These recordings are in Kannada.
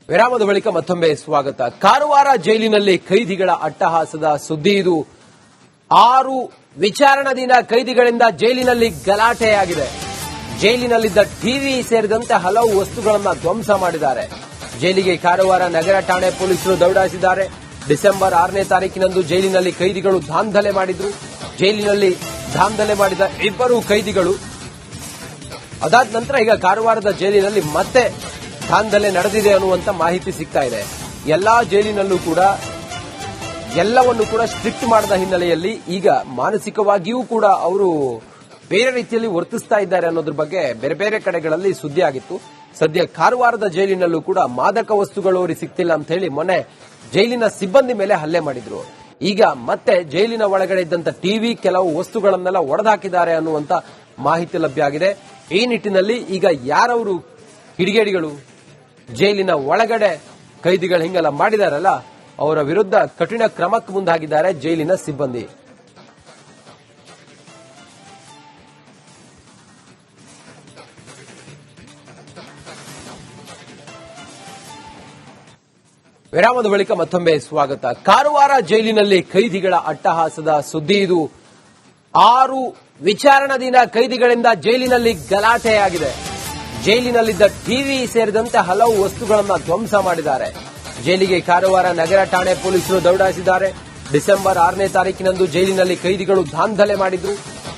ವಿರಾಮದ ಬಳಿಕ ಮತ್ತೊಮ್ಮೆ ಸ್ವಾಗತ. ಕಾರವಾರ ಜೈಲಿನಲ್ಲಿ ಕೈದಿಗಳ ಅಟ್ಟಹಾಸದ ಸುದ್ದಿ ಇದು. 6 ವಿಚಾರಣಾಧೀನ ಕೈದಿಗಳಿಂದ ಜೈಲಿನಲ್ಲಿ ಗಲಾಟೆಯಾಗಿದೆ. ಜೈಲಿನಲ್ಲಿದ್ದ ಟಿವಿ ಸೇರಿದಂತೆ ಹಲವು ವಸ್ತುಗಳನ್ನು ಧ್ವಂಸ ಮಾಡಿದ್ದಾರೆ. ಜೈಲಿಗೆ ಕಾರವಾರ ನಗರ ಠಾಣೆ ಪೊಲೀಸರು ದೌಡಾಯಿಸಿದ್ದಾರೆ. ಡಿಸೆಂಬರ್ 6ನೇ ತಾರೀಕಿನಂದು ಜೈಲಿನಲ್ಲಿ ಕೈದಿಗಳು ದಾಂಧಲೆ ಮಾಡಿದ್ರು. ಜೈಲಿನಲ್ಲಿ ದಾಂಧಲೆ ಮಾಡಿದ 2 ಕೈದಿಗಳು ಅದಾದ ನಂತರ ಈಗ ಕಾರವಾರದ ಜೈಲಿನಲ್ಲಿ ಮತ್ತೆ ದಾಂಧಲೆ ನಡೆದಿದೆ ಅನ್ನುವಂತ ಮಾಹಿತಿ ಸಿಗ್ತಾ ಇದೆ. ಎಲ್ಲಾ ಜೈಲಿನಲ್ಲೂ ಕೂಡ ಎಲ್ಲವನ್ನೂ ಕೂಡ ಸ್ಟ್ರಿಕ್ಟ್ ಮಾಡಿದ ಹಿನ್ನೆಲೆಯಲ್ಲಿ ಈಗ ಮಾನಸಿಕವಾಗಿಯೂ ಕೂಡ ಅವರು ಬೇರೆ ರೀತಿಯಲ್ಲಿ ವರ್ತಿಸ್ತಾ ಇದ್ದಾರೆ ಅನ್ನೋದ್ರ ಬಗ್ಗೆ ಬೇರೆ ಬೇರೆ ಕಡೆಗಳಲ್ಲಿ ಸುದ್ದಿ ಆಗಿತ್ತು. ಸದ್ಯ ಕಾರವಾರದ ಜೈಲಿನಲ್ಲೂ ಕೂಡ ಮಾದಕ ವಸ್ತುಗಳು ಅವರಿಗೆ ಸಿಗ್ತಿಲ್ಲ ಅಂತ ಹೇಳಿ ಮೊನ್ನೆ ಜೈಲಿನ ಸಿಬ್ಬಂದಿ ಮೇಲೆ ಹಲ್ಲೆ ಮಾಡಿದ್ರು. ಈಗ ಮತ್ತೆ ಜೈಲಿನ ಒಳಗಡೆ ಇದ್ದಂತ ಟಿವಿ ಕೆಲವು ವಸ್ತುಗಳನ್ನೆಲ್ಲ ಒಡೆದಾಕಿದ್ದಾರೆ ಅನ್ನುವಂತ ಮಾಹಿತಿ ಲಭ್ಯ ಆಗಿದೆ. ಈ ನಿಟ್ಟಿನಲ್ಲಿ ಈಗ ಯಾರವರು ಕಿಡಿಗೇಡಿಗಳು ಜೈಲಿನ ಒಳಗಡೆ ಕೈದಿಗಳು ಹಿಂಗೆಲ್ಲ ಮಾಡಿದಾರಲ್ಲ ಅವರ ವಿರುದ್ಧ ಕಠಿಣ ಕ್ರಮಕ್ಕೆ ಮುಂದಾಗಿದ್ದಾರೆ ಜೈಲಿನ ಸಿಬ್ಬಂದಿ. ವಿರಾಮದ ಬಳಿಕ ಮತ್ತೊಮ್ಮೆ ಸ್ವಾಗತ. ಕಾರವಾರ ಜೈಲಿನಲ್ಲಿ ಕೈದಿಗಳ ಅಟ್ಟಹಾಸದ ಸುದ್ದಿ ಇದು. 6 ವಿಚಾರಣಾಧೀನ ಕೈದಿಗಳಿಂದ ಜೈಲಿನಲ್ಲಿ ಗಲಾಟೆಯಾಗಿದೆ. ಜೈಲಿನಲ್ಲಿದ್ದ ಟಿವಿ ಸೇರಿದಂತೆ ಹಲವು ವಸ್ತುಗಳನ್ನು ಧ್ವಂಸ ಮಾಡಿದ್ದಾರೆ. ಜೈಲಿಗೆ ಕಾರವಾರ ನಗರ ಠಾಣೆ ಪೊಲೀಸರು ದೌಡಾಯಿಸಿದ್ದಾರೆ. ಡಿಸೆಂಬರ್ 6ನೇ ತಾರೀಕಿನಂದು ಜೈಲಿನಲ್ಲಿ ಕೈದಿಗಳು ದಾಂಧಲೆ ಮಾಡಿದ್ರು.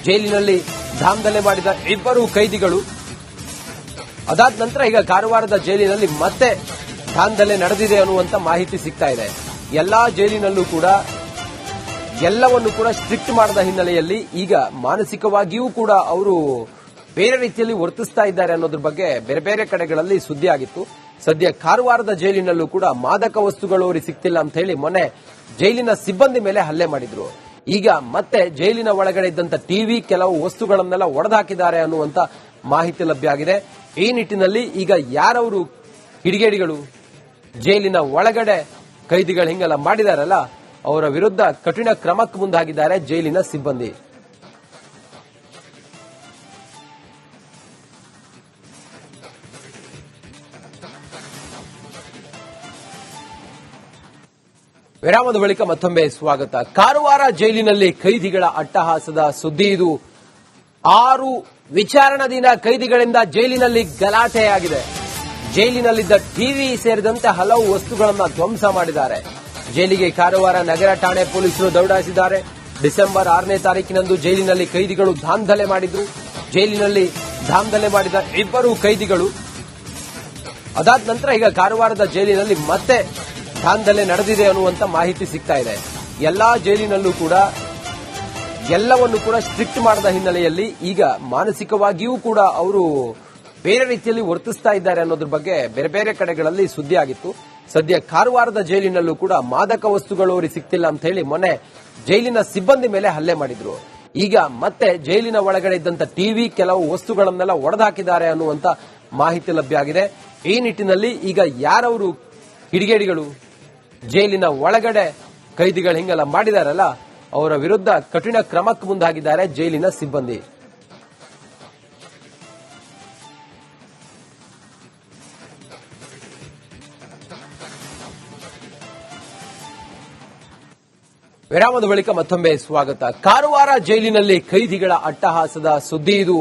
ಜೈಲಿನಲ್ಲಿ ದಾಂಧಲೆ ಮಾಡಿದ 2 ಕೈದಿಗಳು ಅದಾದ ನಂತರ ಈಗ ಕಾರವಾರದ ಜೈಲಿನಲ್ಲಿ ಮತ್ತೆ ದಾಂಧಲೆ ನಡೆದಿದೆ ಅನ್ನುವಂತ ಮಾಹಿತಿ ಸಿಗ್ತಾ ಇದೆ. ಎಲ್ಲಾ ಜೈಲಿನಲ್ಲೂ ಕೂಡ ಎಲ್ಲವನ್ನೂ ಕೂಡ ಸ್ಟ್ರಿಕ್ಟ್ ಮಾಡಿದ ಹಿನ್ನೆಲೆಯಲ್ಲಿ ಈಗ ಮಾನಸಿಕವಾಗಿಯೂ ಕೂಡ ಅವರು ಬೇರೆ ರೀತಿಯಲ್ಲಿ ವರ್ತಿಸ್ತಾ ಇದ್ದಾರೆ ಅನ್ನೋದ್ರ ಬಗ್ಗೆ ಬೇರೆ ಬೇರೆ ಕಡೆಗಳಲ್ಲಿ ಸುದ್ದಿ ಆಗಿತ್ತು. ಸದ್ಯ ಕಾರವಾರದ ಜೈಲಿನಲ್ಲೂ ಕೂಡ ಮಾದಕ ವಸ್ತುಗಳು ಅವರಿಗೆ ಸಿಗ್ತಿಲ್ಲ ಅಂತ ಹೇಳಿ ಮೊನ್ನೆ ಜೈಲಿನ ಸಿಬ್ಬಂದಿ ಮೇಲೆ ಹಲ್ಲೆ ಮಾಡಿದ್ರು. ಈಗ ಮತ್ತೆ ಜೈಲಿನ ಒಳಗಡೆ ಇದ್ದಂತ ಟಿವಿ ಕೆಲವು ವಸ್ತುಗಳನ್ನೆಲ್ಲ ಒಡೆದಾಕಿದ್ದಾರೆ ಅನ್ನುವಂತ ಮಾಹಿತಿ ಲಭ್ಯ ಆಗಿದೆ. ಈ ನಿಟ್ಟಿನಲ್ಲಿ ಈಗ ಯಾರವರು ಕಿಡಿಗೇಡಿಗಳು ಜೈಲಿನ ಒಳಗಡೆ ಕೈದಿಗಳು ಹಿಂಗೆಲ್ಲ ಮಾಡಿದಾರಲ್ಲ ಅವರ ವಿರುದ್ಧ ಕಠಿಣ ಕ್ರಮಕ್ಕೆ ಮುಂದಾಗಿದ್ದಾರೆ ಜೈಲಿನ ಸಿಬ್ಬಂದಿ. ವಿರಾಮದ ಬಳಿಕ ಮತ್ತೊಮ್ಮೆ ಸ್ವಾಗತ. ಕಾರವಾರ ಜೈಲಿನಲ್ಲಿ ಕೈದಿಗಳ ಅಟ್ಟಹಾಸದ ಸುದ್ದಿ ಇದು. 6 ವಿಚಾರಣಾಧೀನ ಕೈದಿಗಳಿಂದ ಜೈಲಿನಲ್ಲಿ ಗಲಾಟೆಯಾಗಿದೆ. ಜೈಲಿನಲ್ಲಿದ್ದ ಟಿವಿ ಸೇರಿದಂತೆ ಹಲವು ವಸ್ತುಗಳನ್ನು ಧ್ವಂಸ ಮಾಡಿದ್ದಾರೆ. ಜೈಲಿಗೆ ಕಾರವಾರ ನಗರ ಠಾಣೆ ಪೊಲೀಸರು ದೌಡಾಯಿಸಿದ್ದಾರೆ. ಡಿಸೆಂಬರ್ 6ನೇ ತಾರೀಕಿನಂದು ಜೈಲಿನಲ್ಲಿ ಕೈದಿಗಳು ದಾಂಧಲೆ ಮಾಡಿದ್ರು. ಜೈಲಿನಲ್ಲಿ ದಾಂಧಲೆ ಮಾಡಿದ 2 ಕೈದಿಗಳು ಅದಾದ ನಂತರ ಈಗ ಕಾರವಾರದ ಜೈಲಿನಲ್ಲಿ ಮತ್ತೆ ದಾಂಧಲೆ ನಡೆದಿದೆ ಅನ್ನುವಂತ ಮಾಹಿತಿ ಸಿಗ್ತಾ ಇದೆ. ಎಲ್ಲಾ ಜೈಲಿನಲ್ಲೂ ಕೂಡ ಎಲ್ಲವನ್ನೂ ಕೂಡ ಸ್ಟ್ರಿಕ್ಟ್ ಮಾಡಿದ ಹಿನ್ನೆಲೆಯಲ್ಲಿ ಈಗ ಮಾನಸಿಕವಾಗಿಯೂ ಕೂಡ ಅವರು ಬೇರೆ ರೀತಿಯಲ್ಲಿ ವರ್ತಿಸ್ತಾ ಇದ್ದಾರೆ ಅನ್ನೋದ್ರ ಬಗ್ಗೆ ಬೇರೆ ಬೇರೆ ಕಡೆಗಳಲ್ಲಿ ಸುದ್ದಿ ಆಗಿತ್ತು. ಸದ್ಯ ಕಾರವಾರದ ಜೈಲಿನಲ್ಲೂ ಕೂಡ ಮಾದಕ ವಸ್ತುಗಳು ಅವರಿಗೆ ಸಿಗ್ತಿಲ್ಲ ಅಂತ ಹೇಳಿ ಮೊನ್ನೆ ಜೈಲಿನ ಸಿಬ್ಬಂದಿ ಮೇಲೆ ಹಲ್ಲೆ ಮಾಡಿದ್ರು. ಈಗ ಮತ್ತೆ ಜೈಲಿನ ಒಳಗಡೆ ಇದ್ದಂತ ಟಿವಿ ಕೆಲವು ವಸ್ತುಗಳನ್ನೆಲ್ಲ ಒಡೆದಾಕಿದ್ದಾರೆ ಅನ್ನುವಂತ ಮಾಹಿತಿ ಲಭ್ಯ ಆಗಿದೆ. ಈ ನಿಟ್ಟಿನಲ್ಲಿ ಈಗ ಯಾರವರು ಕಿಡಿಗೇಡಿಗಳು ಜೈಲಿನ ಒಳಗಡೆ ಕೈದಿಗಳು ಹಿಂಗೆಲ್ಲ ಮಾಡಿದಾರಲ್ಲ ಅವರ ವಿರುದ್ಧ ಕಠಿಣ ಕ್ರಮಕ್ಕೆ ಮುಂದಾಗಿದ್ದಾರೆ ಜೈಲಿನ ಸಿಬ್ಬಂದಿ. ವಿರಾಮದ ಬಳಿಕ ಮತ್ತೊಮ್ಮೆ ಸ್ವಾಗತ. ಕಾರವಾರ ಜೈಲಿನಲ್ಲಿ ಕೈದಿಗಳ ಅಟ್ಟಹಾಸದ ಸುದ್ದಿ ಇದು. 6 ವಿಚಾರಣಾಧೀನ ಕೈದಿಗಳಿಂದ ಜೈಲಿನಲ್ಲಿ ಗಲಾಟೆಯಾಗಿದೆ. ಜೈಲಿನಲ್ಲಿದ್ದ ಟಿವಿ ಸೇರಿದಂತೆ ಹಲವು ವಸ್ತುಗಳನ್ನು ಧ್ವಂಸ ಮಾಡಿದ್ದಾರೆ. ಜೈಲಿನಲ್ಲಿ ದಾಂಧಲೆ ಮಾಡಿದ 2 ಕೈದಿಗಳು ಅದಾದ ನಂತರ ಈಗ ಕಾರವಾರದ ಜೈಲಿನಲ್ಲಿ ಮತ್ತೆ ದಾಂಧಲೆ ನಡೆದಿದೆ ಅನ್ನುವಂತ ಮಾಹಿತಿ ಸಿಗ್ತಾ ಇದೆ. ಎಲ್ಲಾ ಜೈಲಿನಲ್ಲೂ ಕೂಡ ಎಲ್ಲವನ್ನೂ ಕೂಡ ಸ್ಟ್ರಿಕ್ಟ್ ಮಾಡಿದ ಹಿನ್ನೆಲೆಯಲ್ಲಿ ಈಗ ಮಾನಸಿಕವಾಗಿಯೂ ಕೂಡ ಅವರು ಬೇರೆ ರೀತಿಯಲ್ಲಿ ವರ್ತಿಸ್ತಾ ಇದ್ದಾರೆ ಅನ್ನೋದ್ರ ಬಗ್ಗೆ ಬೇರೆ ಬೇರೆ ಕಡೆಗಳಲ್ಲಿ ಸುದ್ದಿ ಆಗಿತ್ತು. ಸದ್ಯ ಕಾರವಾರದ ಜೈಲಿನಲ್ಲೂ ಕೂಡ ಮಾದಕ ವಸ್ತುಗಳು ಅವರಿಗೆ ಸಿಗ್ತಿಲ್ಲ ಅಂತ ಹೇಳಿ ಮೊನ್ನೆ ಜೈಲಿನ ಸಿಬ್ಬಂದಿ ಮೇಲೆ ಹಲ್ಲೆ ಮಾಡಿದ್ರು. ಈಗ ಮತ್ತೆ ಜೈಲಿನ ಒಳಗಡೆ ಕೈದಿಗಳು ಹಿಂಗೆಲ್ಲ ಮಾಡಿದಾರಲ್ಲ ಅವರ ವಿರುದ್ಧ ಕಠಿಣ ಕ್ರಮಕ್ಕೆ ಮುಂದಾಗಿದ್ದಾರೆ ಜೈಲಿನ ಸಿಬ್ಬಂದಿ. ವಿರಾಮದ ಬಳಿಕ ಮತ್ತೊಮ್ಮೆ ಸ್ವಾಗತ. ಕಾರವಾರ ಜೈಲಿನಲ್ಲಿ ಕೈದಿಗಳ ಅಟ್ಟಹಾಸದ ಸುದ್ದಿ ಇದು.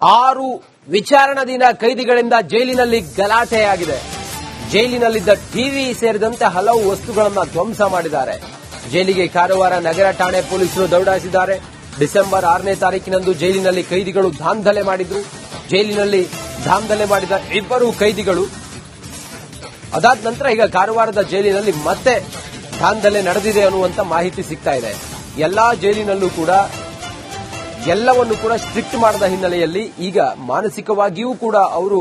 6 ವಿಚಾರಣಾಧೀನ ಕೈದಿಗಳಿಂದ ಜೈಲಿನಲ್ಲಿ ಗಲಾಟೆಯಾಗಿದೆ. ಜೈಲಿನಲ್ಲಿದ್ದ ಟಿವಿ ಸೇರಿದಂತೆ ಹಲವು ವಸ್ತುಗಳನ್ನು ಧ್ವಂಸ ಮಾಡಿದ್ದಾರೆ. ಜೈಲಿಗೆ ಕಾರವಾರ ನಗರ ಠಾಣೆ ಪೊಲೀಸರು ದೌಡಾಯಿಸಿದ್ದಾರೆ. ಡಿಸೆಂಬರ್ 6ನೇ ತಾರೀಕಿನಂದು ಜೈಲಿನಲ್ಲಿ ಕೈದಿಗಳು ದಾಂಧಲೆ ಮಾಡಿದ್ರು. ಜೈಲಿನಲ್ಲಿ ದಾಂಧಲೆ ಮಾಡಿದ 2 ಕೈದಿಗಳು ಅದಾದ ನಂತರ ಈಗ ಕಾರವಾರದ ಜೈಲಿನಲ್ಲಿ ಮತ್ತೆ ದಾಂಧಲೆ ನಡೆದಿದೆ ಅನ್ನುವಂತ ಮಾಹಿತಿ ಸಿಗ್ತಾ ಇದೆ. ಎಲ್ಲಾ ಜೈಲಿನಲ್ಲೂ ಕೂಡ ಎಲ್ಲವನ್ನೂ ಕೂಡ ಸ್ಟ್ರಿಕ್ಟ್ ಮಾಡಿದ ಹಿನ್ನೆಲೆಯಲ್ಲಿ ಈಗ ಮಾನಸಿಕವಾಗಿಯೂ ಕೂಡ ಅವರು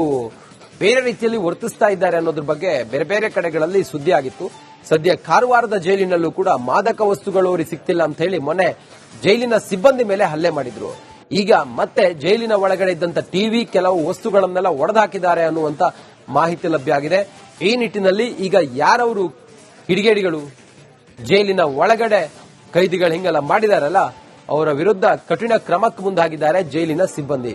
ಬೇರೆ ರೀತಿಯಲ್ಲಿ ವರ್ತಿಸ್ತಾ ಇದ್ದಾರೆ ಅನ್ನೋದ್ರ ಬಗ್ಗೆ ಬೇರೆ ಬೇರೆ ಕಡೆಗಳಲ್ಲಿ ಸುದ್ದಿ ಆಗಿತ್ತು. ಸದ್ಯ ಕಾರವಾರದ ಜೈಲಿನಲ್ಲೂ ಕೂಡ ಮಾದಕ ವಸ್ತುಗಳು ಅವರಿಗೆ ಸಿಗ್ತಿಲ್ಲ ಅಂತ ಹೇಳಿ ಮೊನ್ನೆ ಜೈಲಿನ ಸಿಬ್ಬಂದಿ ಮೇಲೆ ಹಲ್ಲೆ ಮಾಡಿದ್ರು. ಈಗ ಮತ್ತೆ ಜೈಲಿನ ಒಳಗಡೆ ಇದ್ದಂತ ಟಿವಿ ಕೆಲವು ವಸ್ತುಗಳನ್ನೆಲ್ಲ ಒಡೆದಾಕಿದ್ದಾರೆ ಅನ್ನುವಂತ ಮಾಹಿತಿ ಲಭ್ಯ ಆಗಿದೆ. ಈ ನಿಟ್ಟಿನಲ್ಲಿ ಈಗ ಯಾರವರು ಕಿಡಿಗೇಡಿಗಳು ಜೈಲಿನ ಒಳಗಡೆ ಕೈದಿಗಳು ಹಿಂಗೆಲ್ಲ ಮಾಡಿದಾರಲ್ಲ ಅವರ ವಿರುದ್ಧ ಕಠಿಣ ಕ್ರಮಕ್ಕೆ ಮುಂದಾಗಿದ್ದಾರೆ ಜೈಲಿನ ಸಿಬ್ಬಂದಿ.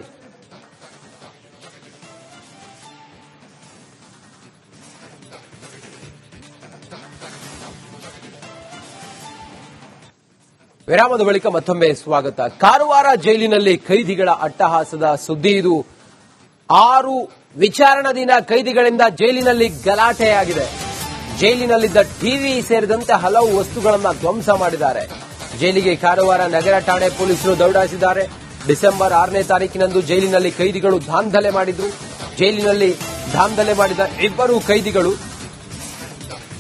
ವಿರಾಮದ ಬಳಿಕ ಮತ್ತೊಮ್ಮೆ ಸ್ವಾಗತ. ಕಾರವಾರ ಜೈಲಿನಲ್ಲಿ ಕೈದಿಗಳ ಅಟ್ಟಹಾಸದ ಸುದ್ದಿ ಇದು. 6 ವಿಚಾರಣಾಧೀನ ಕೈದಿಗಳಿಂದ ಜೈಲಿನಲ್ಲಿ ಗಲಾಟೆಯಾಗಿದೆ. ಜೈಲಿನಲ್ಲಿದ್ದ ಟಿವಿ ಸೇರಿದಂತೆ ಹಲವು ವಸ್ತುಗಳನ್ನು ಧ್ವಂಸ ಮಾಡಿದ್ದಾರೆ. ಜೈಲಿಗೆ ಕಾರವಾರ ನಗರ ಠಾಣೆ ಪೊಲೀಸರು ದೌಡಾಯಿಸಿದ್ದಾರೆ. ಡಿಸೆಂಬರ್ 6ನೇ ತಾರೀಕಿನಂದು ಜೈಲಿನಲ್ಲಿ ಕೈದಿಗಳು ದಾಂಧಲೆ ಮಾಡಿದ್ರು. ಜೈಲಿನಲ್ಲಿ ದಾಂಧಲೆ ಮಾಡಿದ 2 ಕೈದಿಗಳು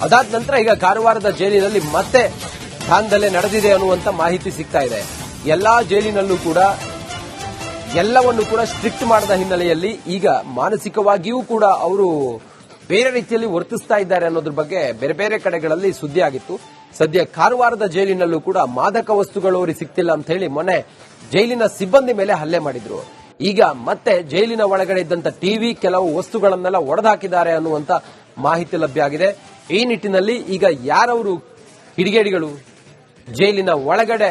ಅದಾದ ನಂತರ ಈಗ ಕಾರವಾರದ ಜೈಲಿನಲ್ಲಿ ಮತ್ತೆ ದಾಂಧಲೆ ನಡೆದಿದೆ ಅನ್ನುವಂತ ಮಾಹಿತಿ ಸಿಗ್ತಾ ಇದೆ. ಎಲ್ಲಾ ಜೈಲಿನಲ್ಲೂ ಕೂಡ ಎಲ್ಲವನ್ನು ಕೂಡ ಸ್ಟ್ರಿಕ್ಟ್ ಮಾಡಿದ ಹಿನ್ನೆಲೆಯಲ್ಲಿ ಈಗ ಮಾನಸಿಕವಾಗಿಯೂ ಕೂಡ ಅವರು ಬೇರೆ ರೀತಿಯಲ್ಲಿ ವರ್ತಿಸ್ತಾ ಇದ್ದಾರೆ ಅನ್ನೋದ್ರ ಬಗ್ಗೆ ಬೇರೆ ಬೇರೆ ಕಡೆಗಳಲ್ಲಿ ಸುದ್ದಿ ಆಗಿತ್ತು. ಸದ್ಯ ಕಾರವಾರದ ಜೈಲಿನಲ್ಲೂ ಕೂಡ ಮಾದಕ ವಸ್ತುಗಳು ಅವರಿಗೆ ಸಿಗ್ತಿಲ್ಲ ಅಂತ ಹೇಳಿ ಮೊನ್ನೆ ಜೈಲಿನ ಸಿಬ್ಬಂದಿ ಮೇಲೆ ಹಲ್ಲೆ ಮಾಡಿದ್ರು. ಈಗ ಮತ್ತೆ ಜೈಲಿನ ಒಳಗಡೆ ಇದ್ದಂತ ಟಿವಿ, ಕೆಲವು ವಸ್ತುಗಳನ್ನೆಲ್ಲ ಒಡೆದಾಕಿದ್ದಾರೆ ಅನ್ನುವಂತ ಮಾಹಿತಿ ಲಭ್ಯ ಆಗಿದೆ. ಈ ನಿಟ್ಟಿನಲ್ಲಿ ಈಗ ಯಾರವರು ಕಿಡಿಗೇಡಿಗಳು ಜೈಲಿನ ಒಳಗಡೆ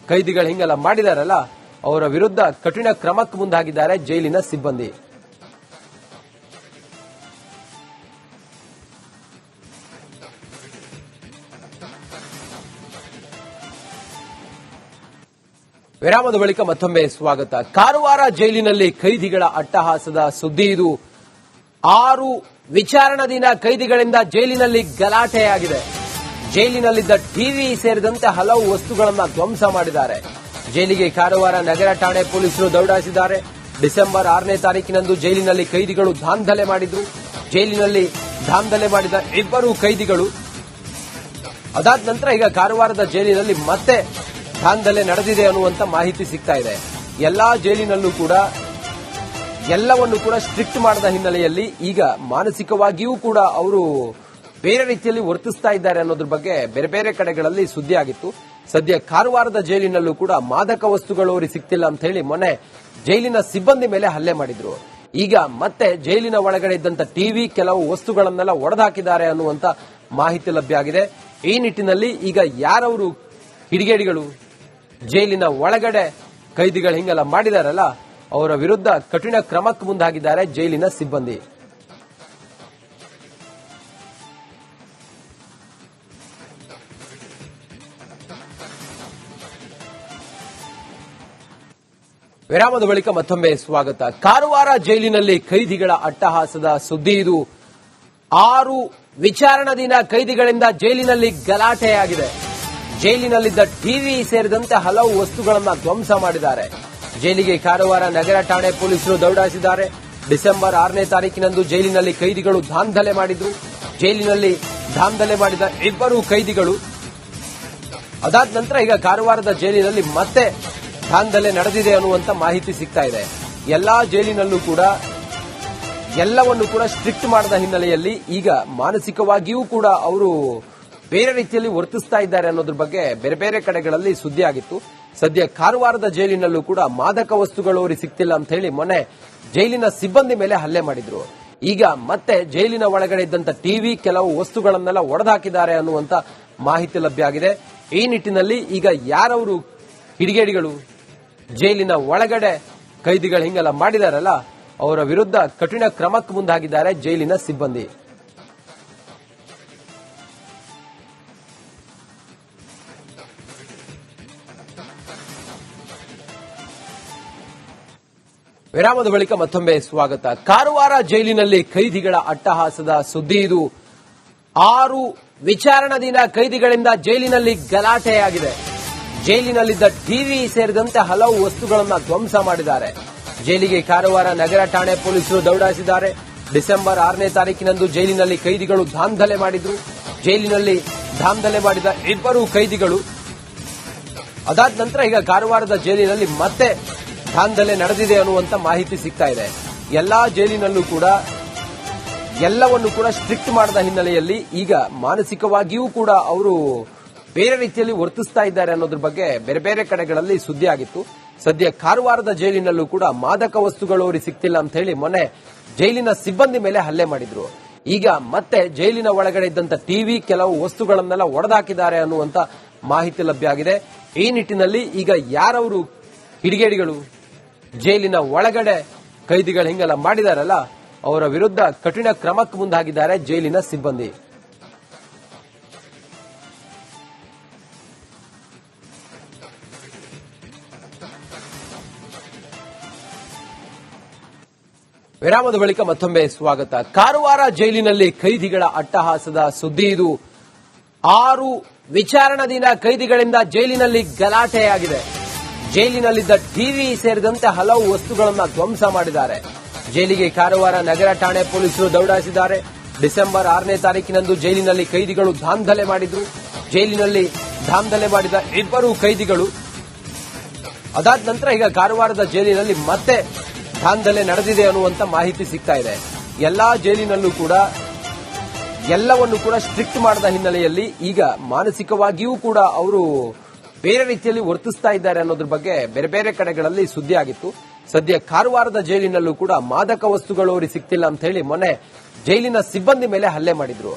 ಕೈದಿಗಳು ಹಿಂಗೆಲ್ಲ ಮಾಡಿದಾರಲ್ಲ, ಅವರ ವಿರುದ್ಧ ಕಠಿಣ ಕ್ರಮಕ್ಕೆ ಮುಂದಾಗಿದ್ದಾರೆ ಜೈಲಿನ ಸಿಬ್ಬಂದಿ. ವಿರಾಮದ ಬಳಿಕ ಮತ್ತೊಮ್ಮೆ ಸ್ವಾಗತ. ಕಾರವಾರ ಜೈಲಿನಲ್ಲಿ ಕೈದಿಗಳ ಅಟ್ಟಹಾಸದ ಸುದ್ದಿ ಇದು. 6 ವಿಚಾರಣಾಧೀನ ಕೈದಿಗಳಿಂದ ಜೈಲಿನಲ್ಲಿ ಗಲಾಟೆಯಾಗಿದೆ. ಜೈಲಿನಲ್ಲಿದ್ದ ಟಿವಿ ಸೇರಿದಂತೆ ಹಲವು ವಸ್ತುಗಳನ್ನು ಧ್ವಂಸ ಮಾಡಿದ್ದಾರೆ. ಜೈಲಿಗೆ ಕಾರವಾರ ನಗರ ಠಾಣೆ ಪೊಲೀಸರು ದೌಡಾಯಿಸಿದ್ದಾರೆ. ಡಿಸೆಂಬರ್ 6ನೇ ತಾರೀಕಿನಂದು ಜೈಲಿನಲ್ಲಿ ಕೈದಿಗಳು ದಾಂಧಲೆ ಮಾಡಿದ್ರು. ಜೈಲಿನಲ್ಲಿ ದಾಂಧಲೆ ಮಾಡಿದ 2 ಕೈದಿಗಳು ಅದಾದ ನಂತರ ಈಗ ಕಾರವಾರದ ಜೈಲಿನಲ್ಲಿ ಮತ್ತೆ ದಾಂಧಲೆ ನಡೆದಿದೆ ಅನ್ನುವಂತ ಮಾಹಿತಿ ಸಿಗ್ತಾ ಇದೆ. ಎಲ್ಲಾ ಜೈಲಿನಲ್ಲೂ ಕೂಡ ಎಲ್ಲವನ್ನು ಕೂಡ ಸ್ಟ್ರಿಕ್ಟ್ ಮಾಡಿದ ಹಿನ್ನೆಲೆಯಲ್ಲಿ ಈಗ ಮಾನಸಿಕವಾಗಿಯೂ ಕೂಡ ಅವರು ಬೇರೆ ರೀತಿಯಲ್ಲಿ ವರ್ತಿಸ್ತಾ ಇದ್ದಾರೆ ಅನ್ನೋದ್ರ ಬಗ್ಗೆ ಬೇರೆ ಬೇರೆ ಕಡೆಗಳಲ್ಲಿ ಸುದ್ದಿ ಆಗಿತ್ತು. ಸದ್ಯ ಕಾರವಾರದ ಜೈಲಿನಲ್ಲೂ ಕೂಡ ಮಾದಕ ವಸ್ತುಗಳು ಅವರಿಗೆ ಸಿಗ್ತಿಲ್ಲ ಅಂತ ಹೇಳಿ ಮೊನ್ನೆ ಜೈಲಿನ ಸಿಬ್ಬಂದಿ ಮೇಲೆ ಹಲ್ಲೆ ಮಾಡಿದ್ರು. ಈಗ ಮತ್ತೆ ಜೈಲಿನ ಒಳಗಡೆ ಇದ್ದಂತ ಟಿವಿ, ಕೆಲವು ವಸ್ತುಗಳನ್ನೆಲ್ಲ ಒಡೆದಾಕಿದ್ದಾರೆ ಅನ್ನುವಂತ ಮಾಹಿತಿ ಲಭ್ಯ ಆಗಿದೆ. ಈ ನಿಟ್ಟಿನಲ್ಲಿ ಈಗ ಯಾರವರು ಕಿಡಿಗೇಡಿಗಳು ಜೈಲಿನ ಒಳಗಡೆ ಕೈದಿಗಳು ಹಿಂಗೆಲ್ಲ ಮಾಡಿದಾರಲ್ಲ, ಅವರ ವಿರುದ್ಧ ಕಠಿಣ ಕ್ರಮಕ್ಕೆ ಮುಂದಾಗಿದ್ದಾರೆ ಜೈಲಿನ ಸಿಬ್ಬಂದಿ. ವಿರಾಮದ ಬಳಿಕ ಮತ್ತೊಮ್ಮೆ ಸ್ವಾಗತ. ಕಾರವಾರ ಜೈಲಿನಲ್ಲಿ ಕೈದಿಗಳ ಅಟ್ಟಹಾಸದ ಸುದ್ದಿ ಇದು. 6 ವಿಚಾರಣಾಧೀನ ಕೈದಿಗಳಿಂದ ಜೈಲಿನಲ್ಲಿ ಗಲಾಟೆಯಾಗಿದೆ. ಜೈಲಿನಲ್ಲಿದ್ದ ಟಿವಿ ಸೇರಿದಂತೆ ಹಲವು ವಸ್ತುಗಳನ್ನು ಧ್ವಂಸ ಮಾಡಿದ್ದಾರೆ. ಜೈಲಿಗೆ ಕಾರವಾರ ನಗರ ಠಾಣೆ ಪೊಲೀಸರು ದೌಡಾಯಿಸಿದ್ದಾರೆ. ಡಿಸೆಂಬರ್ 6ನೇ ತಾರೀಕಿನಂದು ಜೈಲಿನಲ್ಲಿ ಕೈದಿಗಳು ದಾಂಧಲೆ ಮಾಡಿದ್ರು. ಜೈಲಿನಲ್ಲಿ ದಾಂಧಲೆ ಮಾಡಿದ 2 ಕೈದಿಗಳು ಅದಾದ ನಂತರ ಈಗ ಕಾರವಾರದ ಜೈಲಿನಲ್ಲಿ ಮತ್ತೆ ದಾಂಧಲೆ ನಡೆದಿದೆ ಅನ್ನುವಂತ ಮಾಹಿತಿ ಸಿಗ್ತಾ ಇದೆ. ಎಲ್ಲಾ ಜೈಲಿನಲ್ಲೂ ಕೂಡ ಎಲ್ಲವನ್ನು ಕೂಡ ಸ್ಟ್ರಿಕ್ಟ್ ಮಾಡಿದ ಹಿನ್ನೆಲೆಯಲ್ಲಿ ಈಗ ಮಾನಸಿಕವಾಗಿಯೂ ಕೂಡ ಅವರು ಬೇರೆ ರೀತಿಯಲ್ಲಿ ವರ್ತಿಸ್ತಾ ಇದ್ದಾರೆ ಅನ್ನೋದ್ರ ಬಗ್ಗೆ ಬೇರೆ ಬೇರೆ ಕಡೆಗಳಲ್ಲಿ ಸುದ್ದಿ ಆಗಿತ್ತು. ಸದ್ಯ ಕಾರವಾರದ ಜೈಲಿನಲ್ಲೂ ಕೂಡ ಮಾದಕ ವಸ್ತುಗಳು ಅವರಿಗೆ ಸಿಗ್ತಿಲ್ಲ ಅಂತ ಹೇಳಿ ಮೊನ್ನೆ ಜೈಲಿನ ಸಿಬ್ಬಂದಿ ಮೇಲೆ ಹಲ್ಲೆ ಮಾಡಿದ್ರು. ಈಗ ಮತ್ತೆ ಜೈಲಿನ ಒಳಗಡೆ ಇದ್ದಂತ ಟಿವಿ, ಕೆಲವು ವಸ್ತುಗಳನ್ನೆಲ್ಲ ಒಡೆದಾಕಿದ್ದಾರೆ ಅನ್ನುವಂತ ಮಾಹಿತಿ ಲಭ್ಯ ಆಗಿದೆ. ಈ ನಿಟ್ಟಿನಲ್ಲಿ ಈಗ ಯಾರವರು ಕಿಡಿಗೇಡಿಗಳು ಜೈಲಿನ ಒಳಗಡೆ ಕೈದಿಗಳು ಹಿಂಗೆಲ್ಲ ಮಾಡಿದಾರಲ್ಲ, ಅವರ ವಿರುದ್ಧ ಕಠಿಣ ಕ್ರಮಕ್ಕೆ ಮುಂದಾಗಿದ್ದಾರೆ ಜೈಲಿನ ಸಿಬ್ಬಂದಿ. ವಿರಾಮದ ಬಳಿಕ ಮತ್ತೊಮ್ಮೆ ಸ್ವಾಗತ. ಕಾರವಾರ ಜೈಲಿನಲ್ಲಿ ಕೈದಿಗಳ ಅಟ್ಟಹಾಸದ ಸುದ್ದಿ ಇದು. 6 ವಿಚಾರಣಾಧೀನ ಕೈದಿಗಳಿಂದ ಜೈಲಿನಲ್ಲಿ ಗಲಾಟೆಯಾಗಿದೆ. ಜೈಲಿನಲ್ಲಿದ್ದ ಟಿವಿ ಸೇರಿದಂತೆ ಹಲವು ವಸ್ತುಗಳನ್ನು ಧ್ವಂಸ ಮಾಡಿದ್ದಾರೆ. ಜೈಲಿನಲ್ಲಿ ದಾಂಧಲೆ ಮಾಡಿದ 2 ಕೈದಿಗಳು ಅದಾದ ನಂತರ ಈಗ ಕಾರವಾರದ ಜೈಲಿನಲ್ಲಿ ಮತ್ತೆ ದಾಂಧಲೆ ನಡೆದಿದೆ ಅನ್ನುವಂತ ಮಾಹಿತಿ ಸಿಗ್ತಾ ಇದೆ. ಎಲ್ಲಾ ಜೈಲಿನಲ್ಲೂ ಕೂಡ ಎಲ್ಲವನ್ನು ಕೂಡ ಸ್ಟ್ರಿಕ್ಟ್ ಮಾಡಿದ ಹಿನ್ನೆಲೆಯಲ್ಲಿ ಈಗ ಮಾನಸಿಕವಾಗಿಯೂ ಕೂಡ ಅವರು ಬೇರೆ ರೀತಿಯಲ್ಲಿ ವರ್ತಿಸ್ತಾ ಇದ್ದಾರೆ ಅನ್ನೋದ್ರ ಬಗ್ಗೆ ಬೇರೆ ಬೇರೆ ಕಡೆಗಳಲ್ಲಿ ಸುದ್ದಿ ಆಗಿತ್ತು. ಸದ್ಯ ಕಾರವಾರದ ಜೈಲಿನಲ್ಲೂ ಕೂಡ ಮಾದಕ ವಸ್ತುಗಳು ಅವರಿಗೆ ಸಿಗ್ತಿಲ್ಲ ಅಂತ ಹೇಳಿ ಮೊನ್ನೆ ಜೈಲಿನ ಸಿಬ್ಬಂದಿ ಮೇಲೆ ಹಲ್ಲೆ ಮಾಡಿದ್ರು. ಈಗ ಮತ್ತೆ ಜೈಲಿನ ಒಳಗಡೆ ಕೈದಿಗಳು ಹಿಂಗೆಲ್ಲ ಮಾಡಿದಾರಲ್ಲ, ಅವರ ವಿರುದ್ಧ ಕಠಿಣ ಕ್ರಮಕ್ಕೆ ಮುಂದಾಗಿದ್ದಾರೆ ಜೈಲಿನ ಸಿಬ್ಬಂದಿ. ವಿರಾಮದ ಬಳಿಕ ಮತ್ತೊಮ್ಮೆ ಸ್ವಾಗತ. ಕಾರವಾರ ಜೈಲಿನಲ್ಲಿ ಕೈದಿಗಳ ಅಟ್ಟಹಾಸದ ಸುದ್ದಿ ಇದು. 6 ವಿಚಾರಣಾಧೀನ ಕೈದಿಗಳಿಂದ ಜೈಲಿನಲ್ಲಿ ಗಲಾಟೆಯಾಗಿದೆ. ಜೈಲಿನಲ್ಲಿದ್ದ ಟಿವಿ ಸೇರಿದಂತೆ ಹಲವು ವಸ್ತುಗಳನ್ನು ಧ್ವಂಸ ಮಾಡಿದ್ದಾರೆ. ಜೈಲಿಗೆ ಕಾರವಾರ ನಗರ ಠಾಣೆ ಪೊಲೀಸರು ದೌಡಾಯಿಸಿದ್ದಾರೆ. ಡಿಸೆಂಬರ್ 6ನೇ ತಾರೀಕಿನಂದು ಜೈಲಿನಲ್ಲಿ ಕೈದಿಗಳು ದಾಂಧಲೆ ಮಾಡಿದ್ರು. ಜೈಲಿನಲ್ಲಿ ದಾಂಧಲೆ ಮಾಡಿದ 2 ಕೈದಿಗಳು ಅದಾದ ನಂತರ ಈಗ ಕಾರವಾರದ ಜೈಲಿನಲ್ಲಿ ಮತ್ತೆ ದಾಂಧಲೆ ನಡೆದಿದೆ ಅನ್ನುವಂತ ಮಾಹಿತಿ ಸಿಗ್ತಾ ಇದೆ. ಎಲ್ಲಾ ಜೈಲಿನಲ್ಲೂ ಕೂಡ ಎಲ್ಲವನ್ನು ಕೂಡ ಸ್ಟ್ರಿಕ್ಟ್ ಮಾಡಿದ ಹಿನ್ನೆಲೆಯಲ್ಲಿ ಈಗ ಮಾನಸಿಕವಾಗಿಯೂ ಕೂಡ ಅವರು ಬೇರೆ ರೀತಿಯಲ್ಲಿ ವರ್ತಿಸ್ತಾ ಇದ್ದಾರೆ ಅನ್ನೋದ್ರ ಬಗ್ಗೆ ಬೇರೆ ಬೇರೆ ಕಡೆಗಳಲ್ಲಿ ಸುದ್ದಿ ಆಗಿತ್ತು. ಸದ್ಯ ಕಾರವಾರದ ಜೈಲಿನಲ್ಲೂ ಕೂಡ ಮಾದಕ ವಸ್ತುಗಳು ಅವರಿಗೆ ಸಿಗ್ತಿಲ್ಲ ಅಂತ ಹೇಳಿ ಮೊನ್ನೆ ಜೈಲಿನ ಸಿಬ್ಬಂದಿ ಮೇಲೆ ಹಲ್ಲೆ ಮಾಡಿದ್ರು. ಈಗ ಮತ್ತೆ ಜೈಲಿನ ಒಳಗಡೆ ಇದ್ದಂತ ಟಿವಿ, ಕೆಲವು ವಸ್ತುಗಳನ್ನೆಲ್ಲ ಒಡೆದಾಕಿದ್ದಾರೆ ಅನ್ನುವಂತ ಮಾಹಿತಿ ಲಭ್ಯ ಆಗಿದೆ. ಈ ನಿಟ್ಟಿನಲ್ಲಿ ಈಗ ಯಾರವರು ಕಿಡಿಗೇಡಿಗಳು ಜೈಲಿನ ಒಳಗಡೆ ಕೈದಿಗಳು ಹಿಂಗೆಲ್ಲ ಮಾಡಿದಾರಲ್ಲ, ಅವರ ವಿರುದ್ಧ ಕಠಿಣ ಕ್ರಮಕ್ಕೆ ಮುಂದಾಗಿದ್ದಾರೆ ಜೈಲಿನ ಸಿಬ್ಬಂದಿ. ವಿರಾಮದ ಬಳಿಕ ಮತ್ತೊಮ್ಮೆ ಸ್ವಾಗತ. ಕಾರವಾರ ಜೈಲಿನಲ್ಲಿ ಕೈದಿಗಳ ಅಟ್ಟಹಾಸದ ಸುದ್ದಿ ಇದು. 6 ವಿಚಾರಣಾಧೀನ ಕೈದಿಗಳಿಂದ ಜೈಲಿನಲ್ಲಿ ಗಲಾಟೆಯಾಗಿದೆ. ಜೈಲಿನಲ್ಲಿದ್ದ ಟಿವಿ ಸೇರಿದಂತೆ ಹಲವು ವಸ್ತುಗಳನ್ನು ಧ್ವಂಸ ಮಾಡಿದ್ದಾರೆ. ಜೈಲಿಗೆ ಕಾರವಾರ ನಗರ ಠಾಣೆ ಪೊಲೀಸರು ದೌಡಾಯಿಸಿದ್ದಾರೆ. ಡಿಸೆಂಬರ್ 6ನೇ ತಾರೀಕಿನಂದು ಜೈಲಿನಲ್ಲಿ ಕೈದಿಗಳು ದಾಂಧಲೆ ಮಾಡಿದ್ರು. ಜೈಲಿನಲ್ಲಿ ದಾಂಧಲೆ ಮಾಡಿದ 2 ಕೈದಿಗಳು ಅದಾದ ನಂತರ ಈಗ ಕಾರವಾರದ ಜೈಲಿನಲ್ಲಿ ಮತ್ತೆ ದಾಂಧಲೆ ನಡೆದಿದೆ ಅನ್ನುವಂತ ಮಾಹಿತಿ ಸಿಗ್ತಾ ಇದೆ. ಎಲ್ಲಾ ಜೈಲಿನಲ್ಲೂ ಕೂಡ ಎಲ್ಲವನ್ನು ಕೂಡ ಸ್ಟ್ರಿಕ್ಟ್ ಮಾಡಿದ ಹಿನ್ನೆಲೆಯಲ್ಲಿ ಈಗ ಮಾನಸಿಕವಾಗಿಯೂ ಕೂಡ ಅವರು ಬೇರೆ ರೀತಿಯಲ್ಲಿ ವರ್ತಿಸ್ತಾ ಇದ್ದಾರೆ ಅನ್ನೋದ್ರ ಬಗ್ಗೆ ಬೇರೆ ಬೇರೆ ಕಡೆಗಳಲ್ಲಿ ಸುದ್ದಿ ಆಗಿತ್ತು. ಸದ್ಯ ಕಾರವಾರದ ಜೈಲಿನಲ್ಲೂ ಕೂಡ ಮಾದಕ ವಸ್ತುಗಳು ಅವರಿಗೆ ಸಿಗ್ತಿಲ್ಲ ಅಂತ ಹೇಳಿ ಮೊನ್ನೆ ಜೈಲಿನ ಸಿಬ್ಬಂದಿ ಮೇಲೆ ಹಲ್ಲೆ ಮಾಡಿದ್ರು.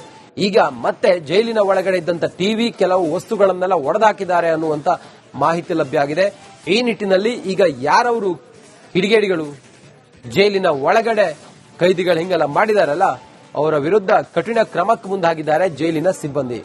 ಈಗ ಮತ್ತೆ ಜೈಲಿನ ಒಳಗಡೆ ಇದ್ದಂತ ಟಿವಿ ಕೆಲವು ವಸ್ತುಗಳನ್ನೆಲ್ಲ ಒಡೆದಾಕಿದ್ದಾರೆ ಅನ್ನುವಂತ ಮಾಹಿತಿ ಲಭ್ಯ ಆಗಿದೆ. ಈ ನಿಟ್ಟಿನಲ್ಲಿ ಈಗ ಯಾರವರು ಕಿಡಿಗೇಡಿಗಳು ಜೈಲಿನ ಒಳಗಡೆ ಕೈದಿಗಳು ಹಿಂಗೆಲ್ಲ ಮಾಡಿದಾರಲ್ಲ ಅವರ ವಿರುದ್ಧ ಕಠಿಣ ಕ್ರಮಕ್ಕೆ ಮುಂದಾಗಿದ್ದಾರೆ ಜೈಲಿನ ಸಿಬ್ಬಂದಿ.